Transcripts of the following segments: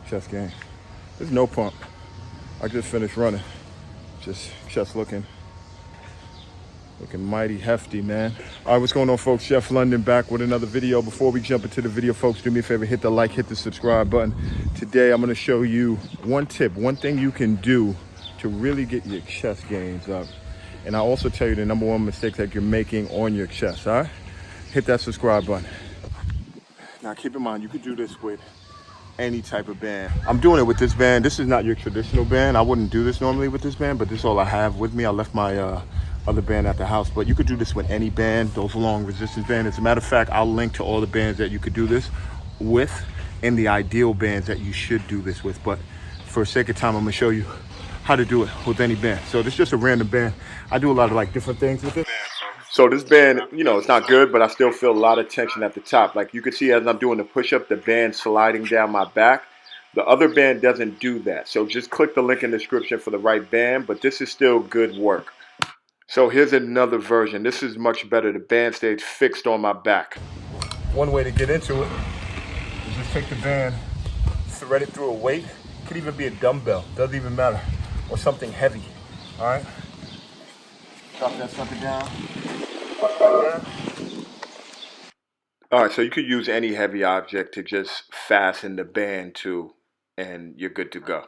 chest game. There's no pump. I just finished running. Just chest looking mighty hefty, man. All right, what's going on, folks? Jeff London back with another video. Before we jump into the video, folks, do me a favor, hit the like, hit the subscribe button. Today, I'm gonna show you one tip, one thing you can do to really get your chest gains up. And I'll also tell you the number one mistake that you're making on your chest, all right? Hit that subscribe button. Now, keep in mind, you could do this with any type of band. I'm doing it with this band. This is not your traditional band. I wouldn't do this normally with this band, but this is all I have with me. I left my other band at the house, but you could do this with any band, those long resistance bands. As a matter of fact, I'll link to all the bands that you could do this with and the ideal bands that you should do this with. But for sake of time, I'm gonna show you how to do it with any band. So this is just a random band. I do a lot of like different things with it. So this band, you know, it's not good, but I still feel a lot of tension at the top. Like you can see as I'm doing the push-up, the band sliding down my back. The other band doesn't do that. So just click the link in the description for the right band, but this is still good work. So here's another version. This is much better. The band stays fixed on my back. One way to get into it is just take the band, thread it through a weight. It could even be a dumbbell, doesn't even matter. Or something heavy, all right? Drop that sucker down. Like that. All right, so you could use any heavy object to just fasten the band to, and you're good to go.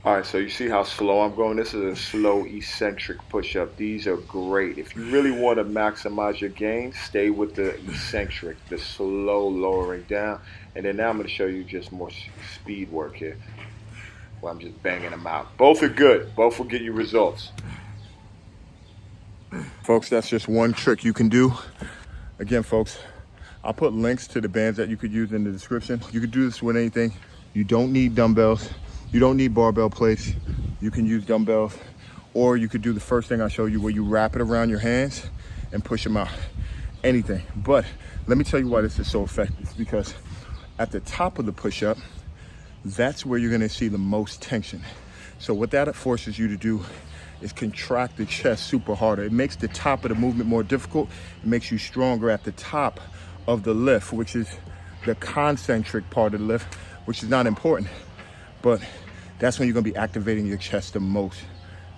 All right, so you see how slow I'm going? This is a slow eccentric push-up. These are great. If you really want to maximize your gain, stay with the eccentric, the slow lowering down. And then now I'm going to show you just more speed work here, where I'm just banging them out. Both are good. Both will get you results. Folks, that's just one trick you can do. Again, folks, I'll put links to the bands that you could use in the description. You could do this with anything. You don't need dumbbells. You don't need barbell plates. You can use dumbbells, or you could do the first thing I show you where you wrap it around your hands and push them out. Anything. But let me tell you why this is so effective. It's because at the top of the push-up, that's where you're gonna see the most tension. So what that forces you to do is contract the chest super harder. It makes the top of the movement more difficult. It makes you stronger at the top of the lift, which is the concentric part of the lift, which is not important, but that's when you're gonna be activating your chest the most.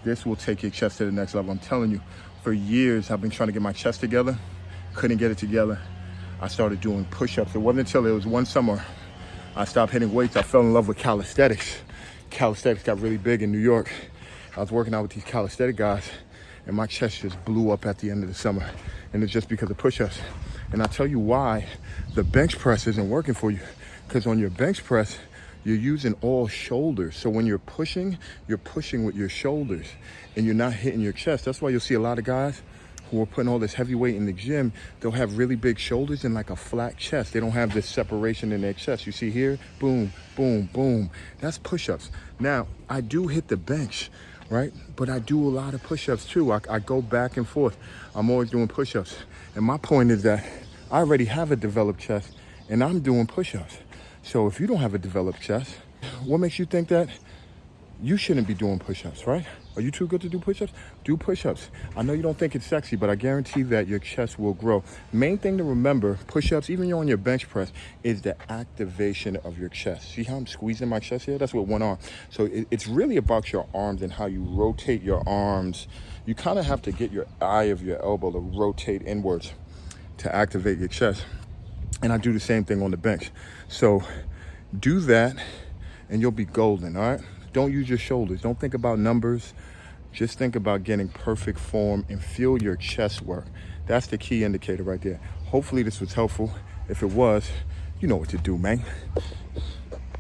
This will take your chest to the next level. I'm telling you, for years, I've been trying to get my chest together, couldn't get it together. I started doing push-ups. It wasn't until it was one summer I stopped hitting weights. I fell in love with calisthenics. Calisthenics got really big in New York. I was working out with these calisthenic guys, and my chest just blew up at the end of the summer. And it's just because of push-ups. And I'll tell you why the bench press isn't working for you. Because on your bench press, you're using all shoulders. So when you're pushing with your shoulders, and you're not hitting your chest. That's why you'll see a lot of guys who are putting all this heavy weight in the gym, they'll have really big shoulders and like a flat chest. They don't have this separation in their chest. You see here, boom, boom, boom. That's push-ups. Now, I do hit the bench, right? But I do a lot of push-ups too. I go back and forth. I'm always doing push-ups. And my point is that I already have a developed chest and I'm doing push-ups. So if you don't have a developed chest, what makes you think that you shouldn't be doing push-ups, right? Are you too good to do push-ups? Do push-ups. I know you don't think it's sexy, but I guarantee that your chest will grow. Main thing to remember, push-ups, even on your bench press, is the activation of your chest. See how I'm squeezing my chest here? That's with one arm. So it's really about your arms and how you rotate your arms. You kind of have to get your eye of your elbow to rotate inwards to activate your chest. And I do the same thing on the bench. So do that and you'll be golden, all right? Don't use your shoulders. Don't think about numbers. Just think about getting perfect form and feel your chest work. That's the key indicator right there. Hopefully this was helpful. If it was, you know what to do, man.